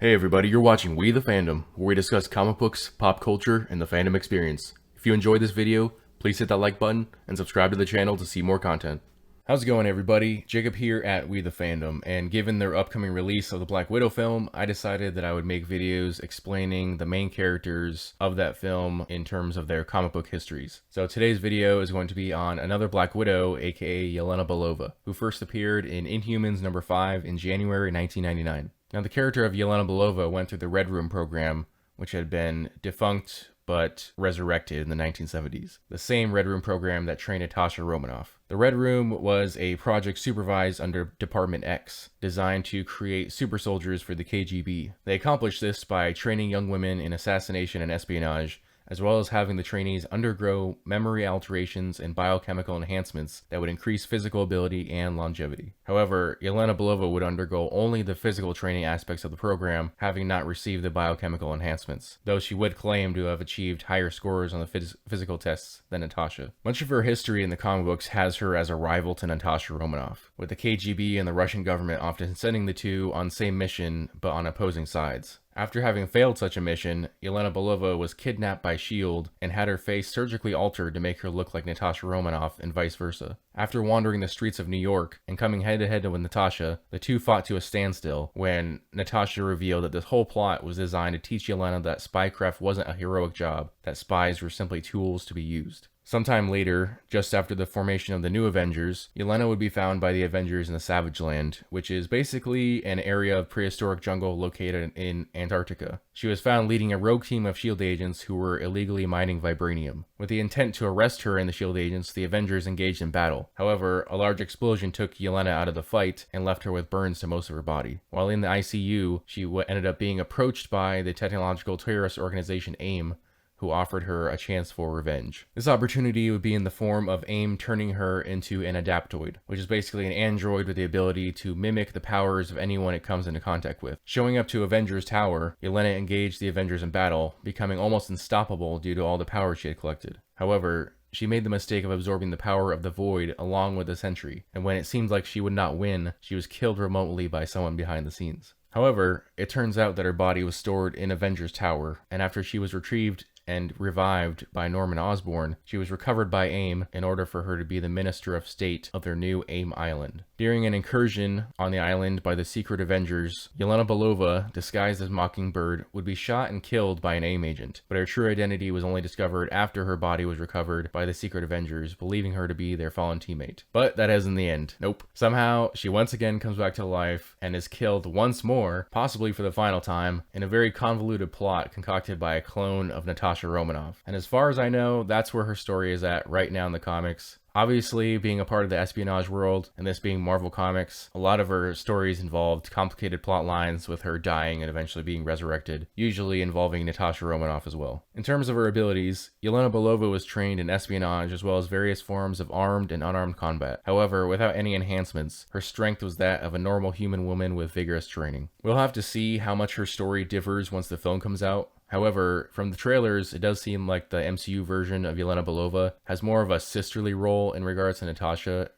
Hey everybody, you're watching We the Fandom, where we discuss comic books, pop culture, and the fandom experience. If you enjoyed this video, please hit that like button and subscribe to the channel to see more content. How's it going everybody? Jacob here at We the Fandom, and given their upcoming release of the Black Widow film, I decided that I would make videos explaining the main characters of that film in terms of their comic book histories. So today's video is going to be on another Black Widow, aka Yelena Belova, who first appeared in Inhumans number 5 in January 1999. Now, the character of Yelena Belova went through the Red Room program, which had been defunct but resurrected in the 1970s. The same Red Room program that trained Natasha Romanoff. The Red Room was a project supervised under Department X, designed to create super soldiers for the KGB. They accomplished this by training young women in assassination and espionage, as well as having the trainees undergo memory alterations and biochemical enhancements that would increase physical ability and longevity. However, Yelena Belova would undergo only the physical training aspects of the program, having not received the biochemical enhancements, though she would claim to have achieved higher scores on the physical tests than Natasha. Much of her history in the comic books has her as a rival to Natasha Romanoff, with the KGB and the Russian government often sending the two on the same mission but on opposing sides. After having failed such a mission, Yelena Belova was kidnapped by S.H.I.E.L.D. and had her face surgically altered to make her look like Natasha Romanoff and vice versa. After wandering the streets of New York and coming head-to-head with Natasha, the two fought to a standstill when Natasha revealed that this whole plot was designed to teach Yelena that spycraft wasn't a heroic job, that spies were simply tools to be used. Sometime later, just after the formation of the New Avengers, Yelena would be found by the Avengers in the Savage Land, which is basically an area of prehistoric jungle located in Antarctica. She was found leading a rogue team of S.H.I.E.L.D. agents who were illegally mining vibranium. With the intent to arrest her and the S.H.I.E.L.D. agents, the Avengers engaged in battle. However, a large explosion took Yelena out of the fight and left her with burns to most of her body. While in the ICU, she ended up being approached by the technological terrorist organization AIM, who offered her a chance for revenge. This opportunity would be in the form of AIM turning her into an adaptoid, which is basically an android with the ability to mimic the powers of anyone it comes into contact with. Showing up to Avengers Tower, Yelena engaged the Avengers in battle, becoming almost unstoppable due to all the power she had collected. However, she made the mistake of absorbing the power of the Void along with the Sentry, and when it seemed like she would not win, she was killed remotely by someone behind the scenes. However, it turns out that her body was stored in Avengers Tower, and after she was retrieved and revived by Norman Osborn, she was recovered by AIM in order for her to be the Minister of State of their new AIM Island. During an incursion on the island by the secret Avengers, Yelena Belova, disguised as Mockingbird, would be shot and killed by an AIM agent, but her true identity was only discovered after her body was recovered by the secret Avengers, believing her to be their fallen teammate. But that isn't the end. Nope. Somehow, she once again comes back to life and is killed once more, possibly for the final time, in a very convoluted plot concocted by a clone of Natasha Romanoff. And as far as I know, that's where her story is at right now in the comics. Obviously, being a part of the espionage world, and this being Marvel Comics, a lot of her stories involved complicated plot lines with her dying and eventually being resurrected, usually involving Natasha Romanoff as well. In terms of her abilities, Yelena Belova was trained in espionage as well as various forms of armed and unarmed combat. However, without any enhancements, her strength was that of a normal human woman with vigorous training. We'll have to see how much her story differs once the film comes out. However, from the trailers, it does seem like the MCU version of Yelena Belova has more of a sisterly role in regards to Natasha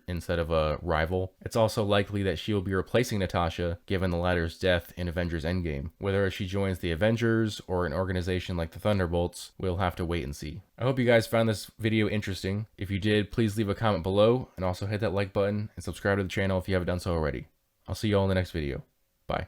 instead of a rival. It's also likely that she will be replacing Natasha given the latter's death in Avengers Endgame. Whether she joins the Avengers or an organization like the Thunderbolts, we'll have to wait and see. I hope you guys found this video interesting. If you did, please leave a comment below and also hit that like button and subscribe to the channel if you haven't done so already. I'll see you all in the next video. Bye.